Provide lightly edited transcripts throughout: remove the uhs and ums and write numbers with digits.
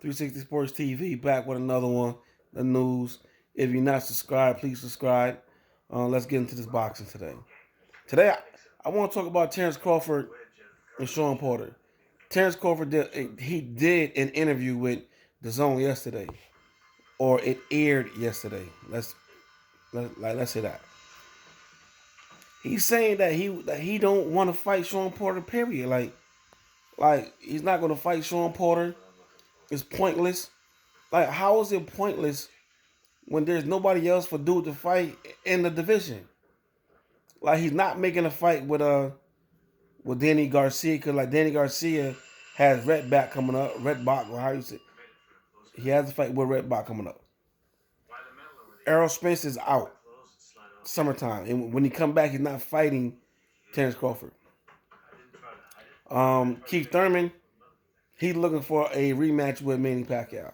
360 Sports TV back with another one, the news. If you're not subscribed, please subscribe. Let's get into this boxing today. I want to talk about Terence Crawford and Shawn Porter. Terence Crawford did an interview with the Zone yesterday, or it aired yesterday. Let's say that. He's saying that he don't want to fight Shawn Porter. Period. Like he's not going to fight Shawn Porter. It's pointless. Like, how is it pointless when there's nobody else for dude to fight in the division? Like, he's not making a fight with Danny Garcia, because like Danny Garcia has Red Back coming up, Red Bach, or how you say, he has a fight with Red Bach coming up. Errol Spence is out summertime, and when he come back, he's not fighting Terence Crawford. Keith Thurman, he's looking for a rematch with Manny Pacquiao.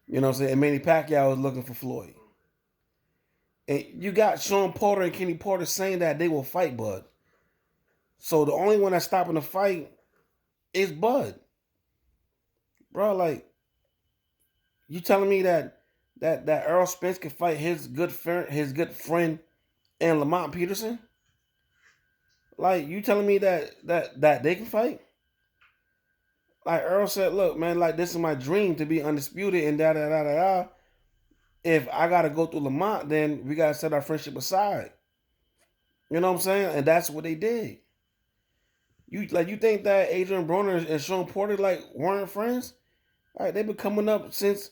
You know what I'm saying? And Manny Pacquiao is looking for Floyd. And you got Shawn Porter and Kenny Porter saying that they will fight Bud. So the only one that's stopping the fight is Bud. Bro, like, you telling me that Errol Spence can fight his good friend and Lamont Peterson? Like, you telling me that they can fight? Like Earl said, look, man, like, this is my dream to be undisputed and da da da da da. If I gotta go through Lamont, then we gotta set our friendship aside. You know what I'm saying? And that's what they did. You think that Adrian Broner and Shawn Porter like weren't friends? Like, they've been coming up since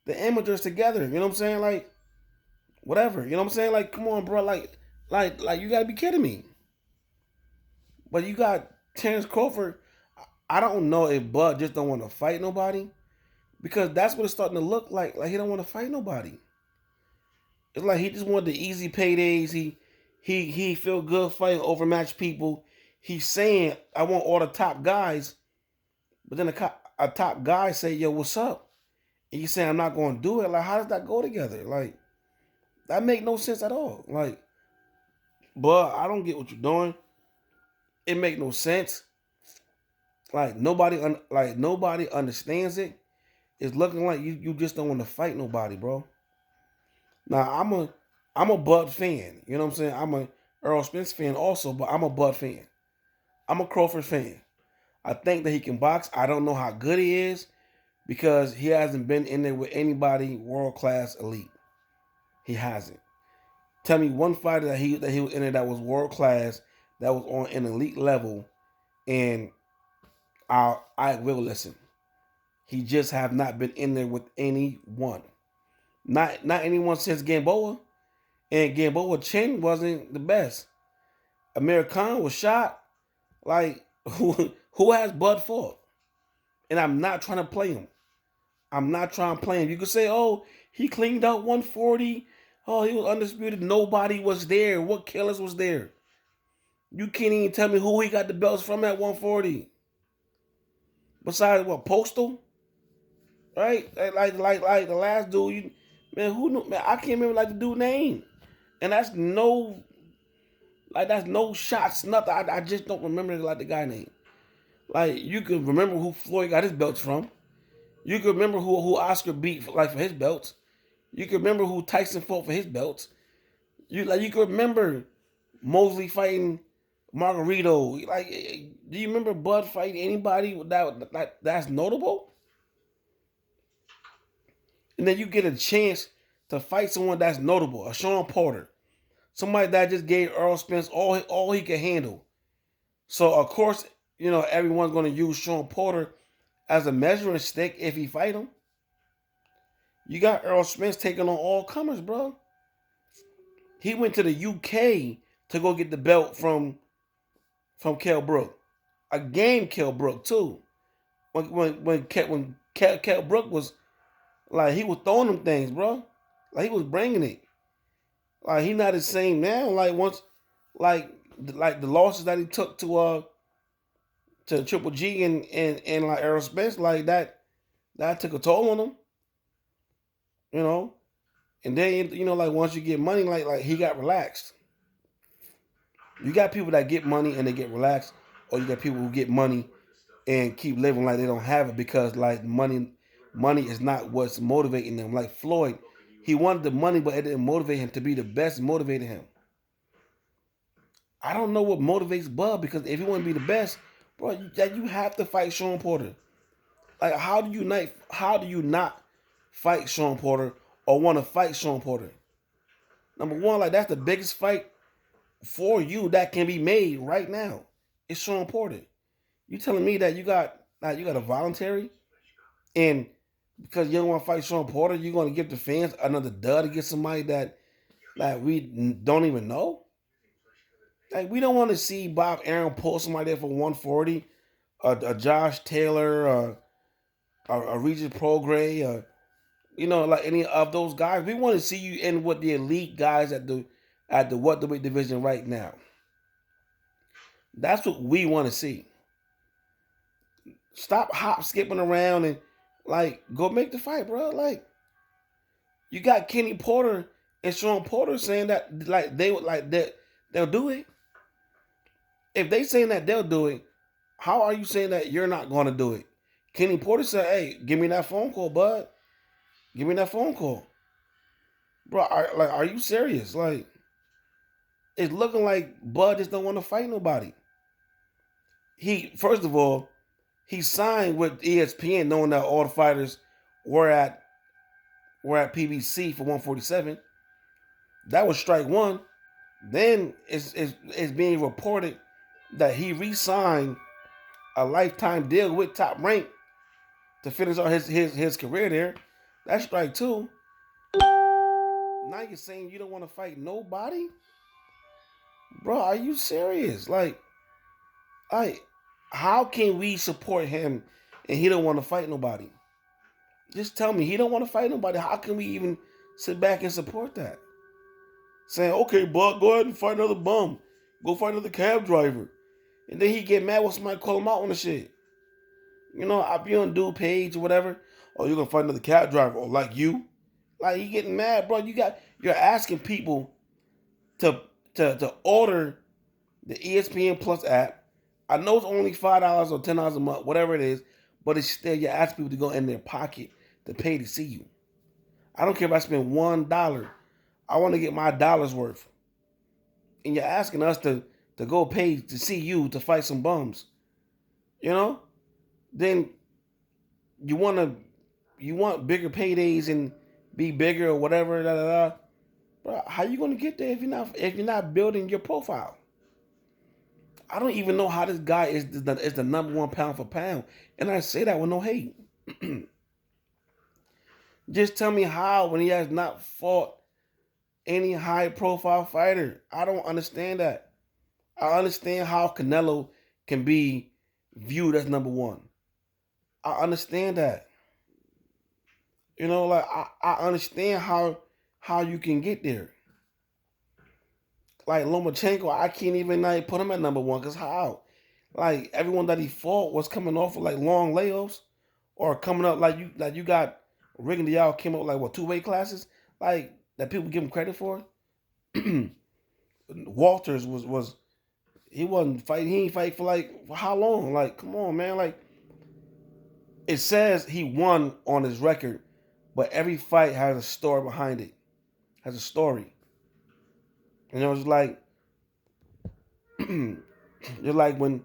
the amateurs together. You know what I'm saying? Like, whatever. You know what I'm saying? Like, come on, bro. Like you gotta be kidding me. But you got Terence Crawford. I don't know if Bud just don't want to fight nobody, because that's what it's starting to look like. Like, he don't want to fight nobody. It's like he just want the easy paydays. He feel good fighting overmatched people. He's saying, I want all the top guys, but then a top guy say, yo, what's up? And you say, I'm not going to do it. Like, how does that go together? Like, that make no sense at all. Like, Bud, I don't get what you're doing. It make no sense. Like, nobody understands it. It's looking like you just don't want to fight nobody, bro. Now, I'm a Bud fan. You know what I'm saying? I'm a Earl Spence fan also, but I'm a Bud fan. I'm a Crawford fan. I think that he can box. I don't know how good he is, because he hasn't been in there with anybody world-class elite. He hasn't. Tell me one fighter that he was in there that was world-class, that was on an elite level, and I will listen. He just have not been in there with anyone. Not anyone since Gamboa. And Gamboa chin wasn't the best. Amir Khan was shot. Like, who has Bud fought? And I'm not trying to play him. I'm not trying to play him. You could say, oh, he cleaned out 140. Oh, he was undisputed. Nobody was there. What killers was there? You can't even tell me who he got the belts from at 140. Besides what, Postal? Right? Like the last dude, who knew, man, I can't remember like the dude's name. And that's no shots, nothing. I just don't remember like the guy name. Like, you can remember who Floyd got his belts from. You can remember who Oscar beat for his belts. You can remember who Tyson fought for his belts. You can remember Mosley fighting Margarito. Like, do you remember Bud fighting anybody that's notable? And then you get a chance to fight someone that's notable, a Shawn Porter, somebody that just gave Earl Spence all he could handle. So of course, everyone's going to use Shawn Porter as a measuring stick if he fight him. You got Earl Spence taking on all comers, bro. He went to the UK to go get the belt from Kell Brook. A game Kell Brook too. When Kell Brook was like, he was throwing them things, bro. Like, he was bringing it. Like, he not the same now. Like, once, like the losses that he took to Triple G and like Errol Spence, like that took a toll on him. You know, and then like once you get money, like he got relaxed. You got people that get money and they get relaxed, or you got people who get money and keep living like they don't have it because like money is not what's motivating them. Like Floyd, he wanted the money, but it didn't motivate him to be the best. It motivated him. I don't know what motivates Bud because if you want to be the best, bro, you have to fight Shawn Porter. Like how do you not fight Shawn Porter or want to fight Shawn Porter? Number one, like that's the biggest fight for you that can be made right now. It's Shawn Porter. You telling me that you got a voluntary, and because you don't want to fight Shawn Porter, you're going to give the fans another dud to get somebody that we don't even know? Like we don't want to see Bob Arum pull somebody there for 140, a Josh Taylor, a Regis Prograis, like any of those guys. We want to see you in with the elite guys at the welterweight division right now. That's what we want to see. Stop skipping around and like go make the fight, bro. Like you got Kenny Porter and Shawn Porter saying that like they'll do it. If they saying that they'll do it, how are you saying that you're not going to do it? Kenny Porter said, "Hey, give me that phone call, bud. Give me that phone call, bro. Are you serious? Like, it's looking like Bud just don't want to fight nobody. First of all, he signed with ESPN knowing that all the fighters were at PBC for 147. That was strike one. Then it's being reported that he re-signed a lifetime deal with Top Rank to finish out his career there. That's strike two. Now you're saying you don't want to fight nobody? Bro, are you serious? Like, how can we support him and he don't want to fight nobody? Just tell me he don't want to fight nobody. How can we even sit back and support that? Saying, okay, Bud, go ahead and fight another bum. Go fight another cab driver. And then he get mad when somebody call him out on the shit. I'll be on dude page or whatever. Oh, you're gonna fight another cab driver, or like you. Like he getting mad, bro. You're asking people to order the ESPN Plus app. I know it's only $5 or $10 a month, whatever it is, but it's still you're asking people to go in their pocket to pay to see you. I don't care if I spend $1. I want to get my dollar's worth. And you're asking us to go pay to see you to fight some bums. Then you want bigger paydays and be bigger or whatever. Bro, how you gonna get there if you're not building your profile? I don't even know how this guy is the number one pound for pound, and I say that with no hate. Just tell me how when he has not fought any high profile fighter. I don't understand that. I understand how Canelo can be viewed as number one. I understand that. I understand how you can get there. Like Lomachenko, I can't even put him at number one because how? Like everyone that he fought was coming off of like long layoffs or coming up like you got Riggin Diallo came up like 2 weight classes like that people give him credit for. Walters was he wasn't fighting. He ain't fight for how long? Like come on, man. Like it says he won on his record, but every fight has a story behind it. Has a story. It's like just like when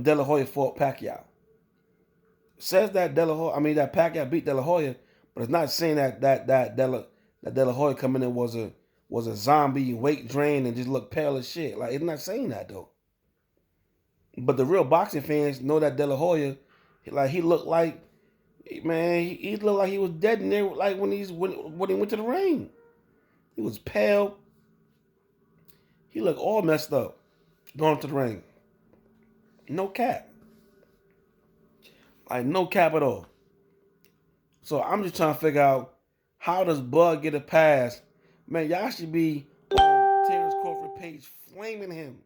De La Hoya fought Pacquiao. It says that Pacquiao beat De La Hoya, but it's not saying that De La Hoya coming in was a zombie, weight drain, and just looked pale as shit. Like it's not saying that though. But the real boxing fans know that De La Hoya, like he looked like, man, he looked like he was dead in there. Like when he went to the ring, he was pale. He looked all messed up going to the ring. No cap. Like no cap at all. So I'm just trying to figure out how does Bud get a pass? Man, y'all should be on Terence Crawford page flaming him.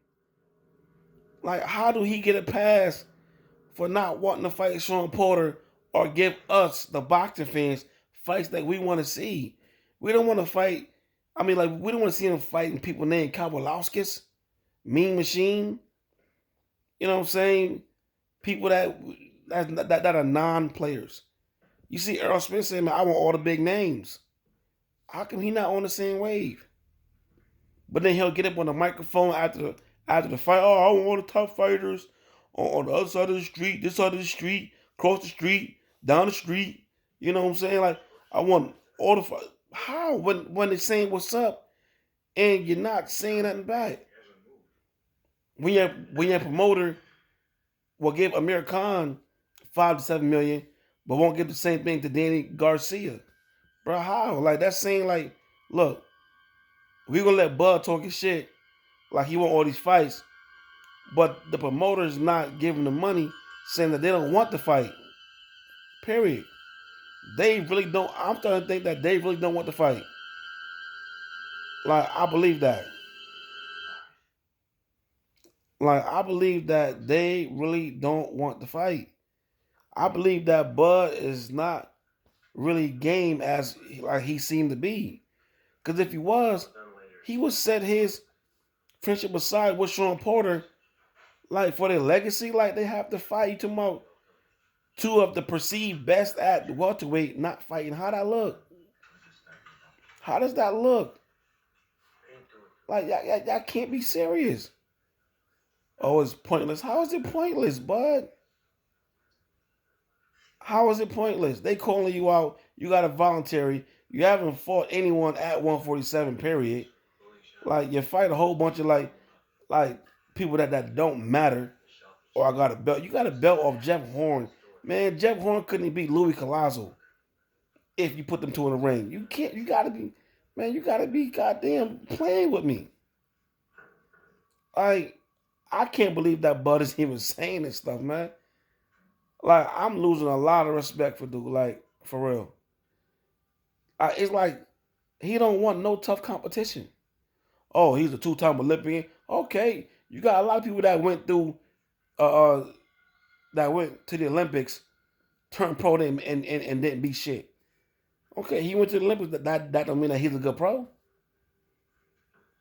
Like how do he get a pass for not wanting to fight Shawn Porter or give us, the boxing fans, fights that we want to see? We don't want to fight. We don't want to see him fighting people named Kowalowskis, Mean Machine. You know what I'm saying? People that That are non-players. You see Earl Smith saying, man, I want all the big names. How come he not on the same wave? But then he'll get up on the microphone after the fight. Oh, I want all the top fighters on the other side of the street, this side of the street, across the street, down the street. You know what I'm saying? Like, I want all the fight. How? When they're saying what's up and you're not saying nothing back. When your promoter will give Amir Khan 5 to 7 million, but won't give the same thing to Danny Garcia. Bro, how? Like, that's saying, like, look, we gonna let Bud talk his shit like he want all these fights, but the promoter's not giving the money, saying that they don't want the fight. Period. They really don't. I'm starting to think that they really don't want the fight. Like, I believe that. Like, I believe that they really don't want the fight. I believe that Bud is not really game as like he seemed to be. Because if he would set his friendship aside with Shawn Porter, like for their legacy, like they have to fight. You talking about two of the perceived best at welterweight not fighting? How that look? How does that look? Like y'all can't be serious. Oh, it's pointless. How is it pointless, bud? How is it pointless? They calling you out. You got a voluntary. You haven't fought anyone at 147, period. Like, you fight a whole bunch of like people that don't matter. Or I got a belt. You got a belt off Jeff Horn. Man, Jeff Horn couldn't beat Louis Collazo if you put them two in the ring. You can't. You gotta be, man. You gotta be goddamn playing with me. Like, I can't believe that Bud is even saying this stuff, man. Like, I'm losing a lot of respect for dude. Like, for real. It's like he don't want no tough competition. Oh, he's a two-time Olympian. Okay, you got a lot of people that went through, that went to the Olympics, turned pro, and didn't be shit. Okay, he went to the Olympics. That don't mean that he's a good pro.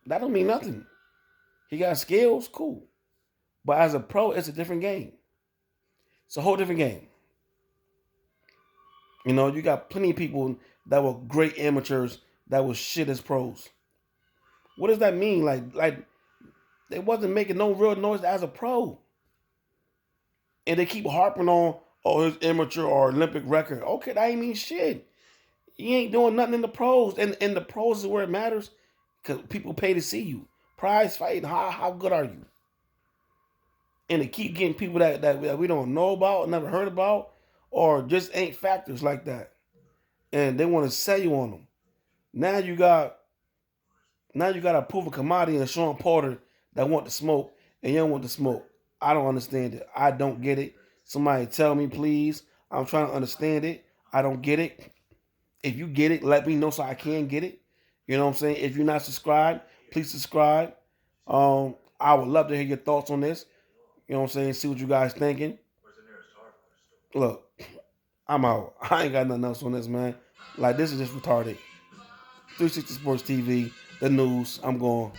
That don't mean nothing. He got skills, cool. But as a pro, it's a different game. It's a whole different game. You know, you got plenty of people that were great amateurs that was shit as pros. What does that mean? Like they wasn't making no real noise as a pro. And they keep harping on, oh, his amateur or Olympic record. Okay, that ain't mean shit. You ain't doing nothing in the pros. And the pros is where it matters because people pay to see you. Prize fighting, how good are you? And they keep getting people that we don't know about, never heard about, or just ain't factors like that. And they want to sell you on them. Now you got to prove a commodity in Shawn Porter that want to smoke, and you don't want to smoke. I don't understand it. I don't get it. Somebody tell me, please. I'm trying to understand it. I don't get it. If you get it, let me know so I can get it. You know what I'm saying? If you're not subscribed, please subscribe. I would love to hear your thoughts on this. You know what I'm saying? See what you guys thinking. Look, I'm out. I ain't got nothing else on this, man. Like, this is just retarded. 360 Sports TV, the news. I'm gone.